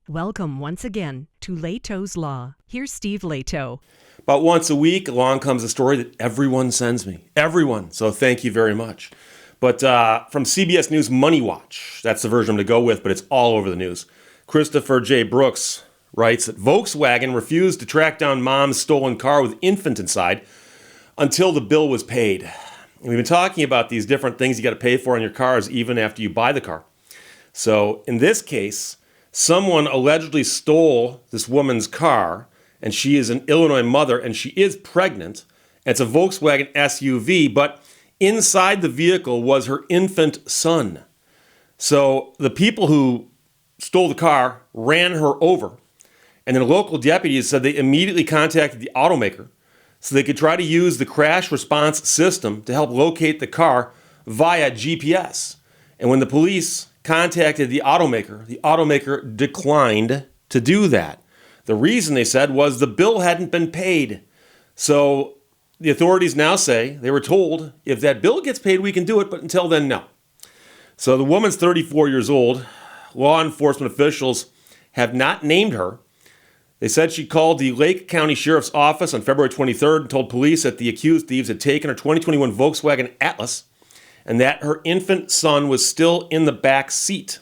Welcome once again to Lehto's Law. Here's Steve Lehto. About once a week, along comes a story that everyone sends me. Everyone. So thank you very much. But from CBS News Money Watch, that's the version I'm going to go with, but it's all over the news. Christopher J. Brooks writes that Volkswagen refused to track down mom's stolen car with infant inside until the bill was paid. And we've been talking about these different things you got to pay for on your cars even after you buy the car. So in this case, someone allegedly stole this woman's car, and she is an Illinois mother, and she is pregnant. It's a Volkswagen SUV, but inside the vehicle was her infant son. So the people who stole the car ran her over, and then local deputies said they immediately contacted the automaker so they could try to use the crash response system to help locate the car via GPS. And when the police contacted the automaker declined to do that. The reason, they said, was the bill hadn't been paid. So the authorities now say they were told, if that bill gets paid, we can do it, but until then, no. So the woman's 34 years old. Law enforcement officials have not named her. They said she called the Lake County Sheriff's Office on February 23rd and told police that the accused thieves had taken her 2021 Volkswagen Atlas and that her infant son was still in the back seat.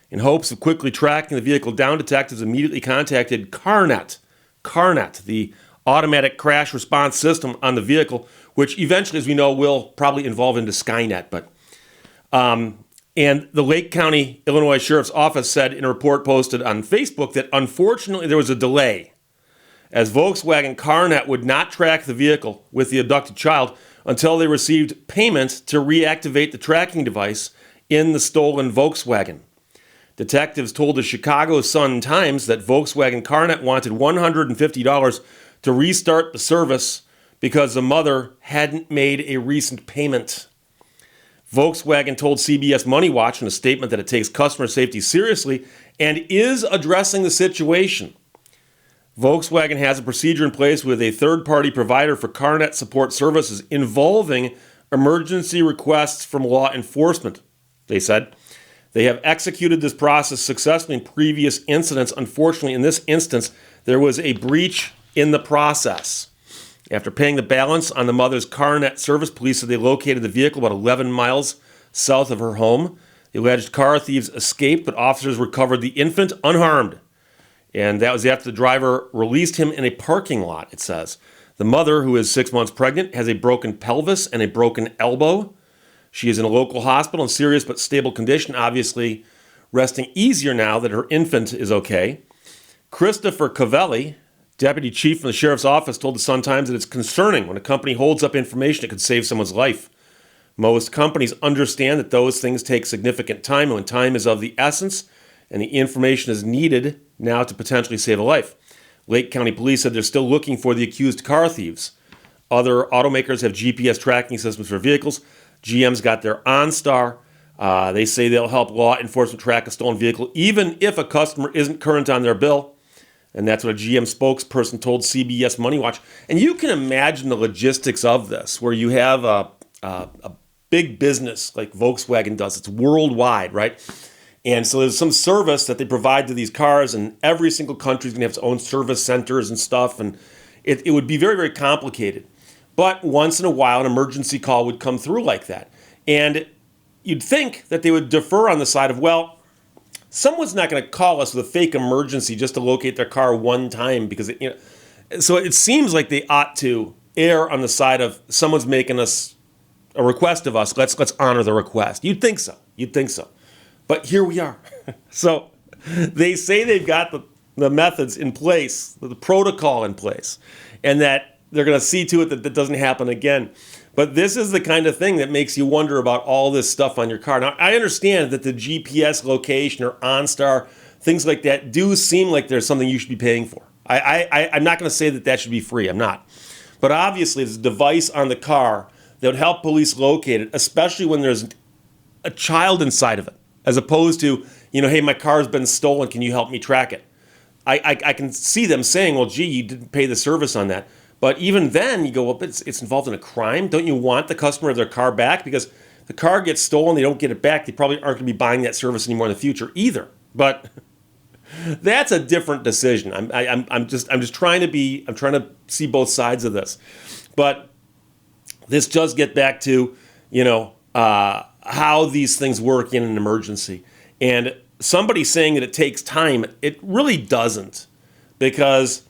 In hopes of quickly tracking the vehicle down, detectives immediately contacted CarNet, the automatic crash response system on the vehicle, which eventually, as we know, will probably evolve into Skynet. And the Lake County, Illinois Sheriff's Office said in a report posted on Facebook that unfortunately there was a delay, as Volkswagen CarNet would not track the vehicle with the abducted child until they received payment to reactivate the tracking device in the stolen Volkswagen. Detectives told the Chicago Sun-Times that Volkswagen CarNet wanted $150 to restart the service because the mother hadn't made a recent payment. Volkswagen told CBS Money Watch in a statement that it takes customer safety seriously and is addressing the situation. Volkswagen has a procedure in place with a third-party provider for CarNet support services involving emergency requests from law enforcement, they said. They have executed this process successfully in previous incidents. Unfortunately, in this instance, there was a breach in the process. After paying the balance on the mother's CarNet service, police said they located the vehicle about 11 miles south of her home. The alleged car thieves escaped, but officers recovered the infant unharmed. And that was after the driver released him in a parking lot, it says. The mother, who is 6 months pregnant, has a broken pelvis and a broken elbow. She is in a local hospital in serious but stable condition, obviously resting easier now that her infant is okay. Christopher Cavelli, deputy chief from the sheriff's office, told the Sun-Times that it's concerning when a company holds up information that could save someone's life. Most companies understand that those things take significant time, and when time is of the essence and the information is needed now to potentially save a life. Lake County Police said they're still looking for the accused car thieves. Other automakers have GPS tracking systems for vehicles. GM's got their OnStar. They say they'll help law enforcement track a stolen vehicle even if a customer isn't current on their bill. And that's what a GM spokesperson told CBS Money Watch. And you can imagine the logistics of this, where you have a big business like Volkswagen does. It's worldwide, right? And so there's some service that they provide to these cars, and every single country is going to have its own service centers and stuff, and it would be very, very complicated. But once in a while, an emergency call would come through like that. And you'd think that they would defer on the side of, well, someone's not going to call us with a fake emergency just to locate their car one time, because so it seems like they ought to err on the side of someone's making us a request of us. Let's honor the request. You'd think so. But here we are. So they say they've got the methods in place, the protocol in place, and that they're going to see to it that that doesn't happen again. But this is the kind of thing that makes you wonder about all this stuff on your car. Now, I understand that the GPS location or OnStar, things like that, do seem like there's something you should be paying for. I'm not going to say that should be free. I'm not. But obviously, there's a device on the car that would help police locate it, especially when there's a child inside of it, as opposed to, hey, my car's been stolen. Can you help me track it? I can see them saying, well, gee, you didn't pay the service on that. But even then, you go, well, it's involved in a crime. Don't you want the customer their car back? Because the car gets stolen, they don't get it back. They probably aren't going to be buying that service anymore in the future either. But That's a different decision. I'm just trying to see both sides of this. But this does get back to, how these things work in an emergency. And somebody saying that it takes time, it really doesn't. Because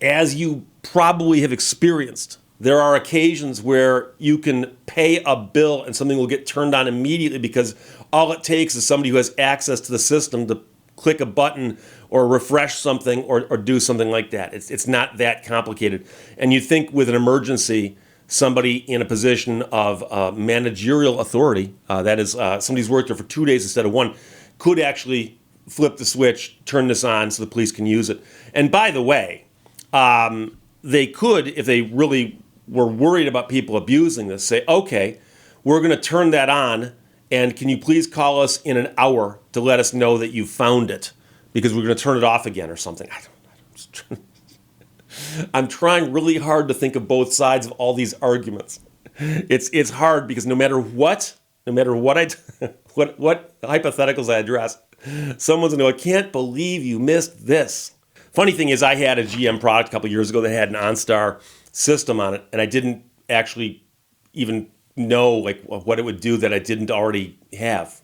as you probably have experienced, there are occasions where you can pay a bill and something will get turned on immediately because all it takes is somebody who has access to the system to click a button or refresh something or do something like that. It's not that complicated. And you think with an emergency, somebody in a position of managerial authority, that is somebody's worked there for 2 days instead of one, could actually flip the switch, turn this on so the police can use it. And by the way, they could, if they really were worried about people abusing this, say, okay, we're going to turn that on, and can you please call us in an hour to let us know that you found it, because we're going to turn it off again or something. I'm trying really hard to think of both sides of all these arguments. It's hard because no matter what what hypotheticals I address, someone's going to go, I can't believe you missed this. Funny thing is, I had a GM product a couple years ago that had an OnStar system on it, and I didn't actually even know what it would do that I didn't already have.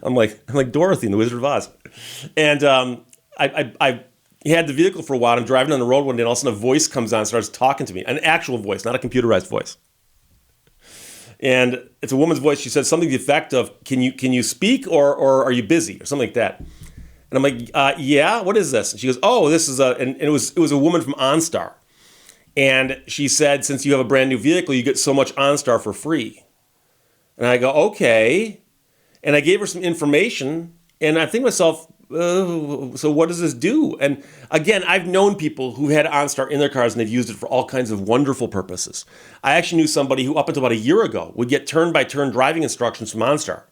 I'm like Dorothy in The Wizard of Oz. And I had the vehicle for a while. I'm driving on the road one day, and all of a sudden a voice comes on and starts talking to me. An actual voice, not a computerized voice. And it's a woman's voice. She said something to the effect of, can you speak or are you busy? Or something like that. And I'm like, yeah, what is this? And she goes, oh, this is and it was a woman from OnStar. And she said, since you have a brand new vehicle, you get so much OnStar for free. And I go, okay. And I gave her some information, and I think to myself, so what does this do? And again, I've known people who had OnStar in their cars and they've used it for all kinds of wonderful purposes. I actually knew somebody who up until about a year ago would get turn-by-turn driving instructions from OnStar,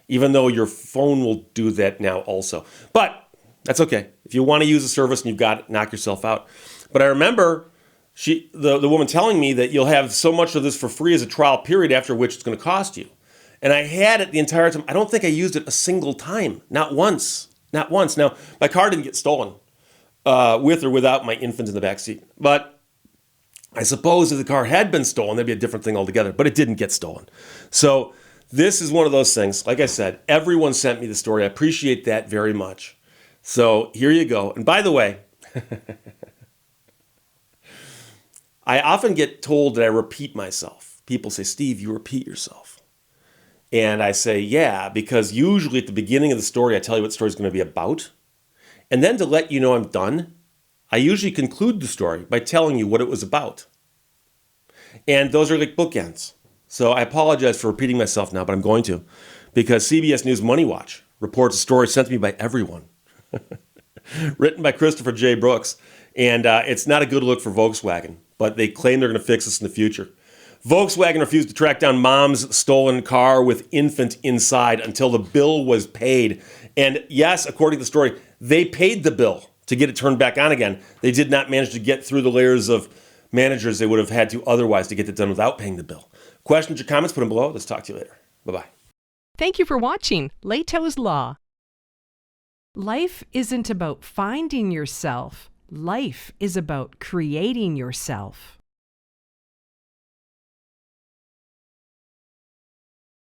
even though your phone will do that now also. But that's okay. If you want to use a service and you've got it, knock yourself out. But I remember the woman telling me that you'll have so much of this for free as a trial period, after which it's going to cost you. And I had it the entire time. I don't think I used it a single time. Not once. Not once. Now, my car didn't get stolen with or without my infant in the back seat. But I suppose if the car had been stolen, that'd be a different thing altogether. But it didn't get stolen. So this is one of those things. Like I said, everyone sent me the story. I appreciate that very much. So here you go. And by the way, I often get told that I repeat myself. People say, Steve, you repeat yourself. And I say, yeah, because usually at the beginning of the story, I tell you what the story is going to be about. And then to let you know I'm done, I usually conclude the story by telling you what it was about. And those are like bookends. So I apologize for repeating myself now, but I'm going to. Because CBS News Money Watch reports a story sent to me by everyone. Written by Christopher J. Brooks. And it's not a good look for Volkswagen, but they claim they're going to fix this in the future. Volkswagen refused to track down mom's stolen car with infant inside until the bill was paid. And yes, according to the story, they paid the bill to get it turned back on again. They did not manage to get through the layers of managers they would have had to otherwise to get it done without paying the bill. Questions or comments, put them below. Let's talk to you later. Bye-bye. Thank you for watching Lehto's Law. Life isn't about finding yourself. Life is about creating yourself.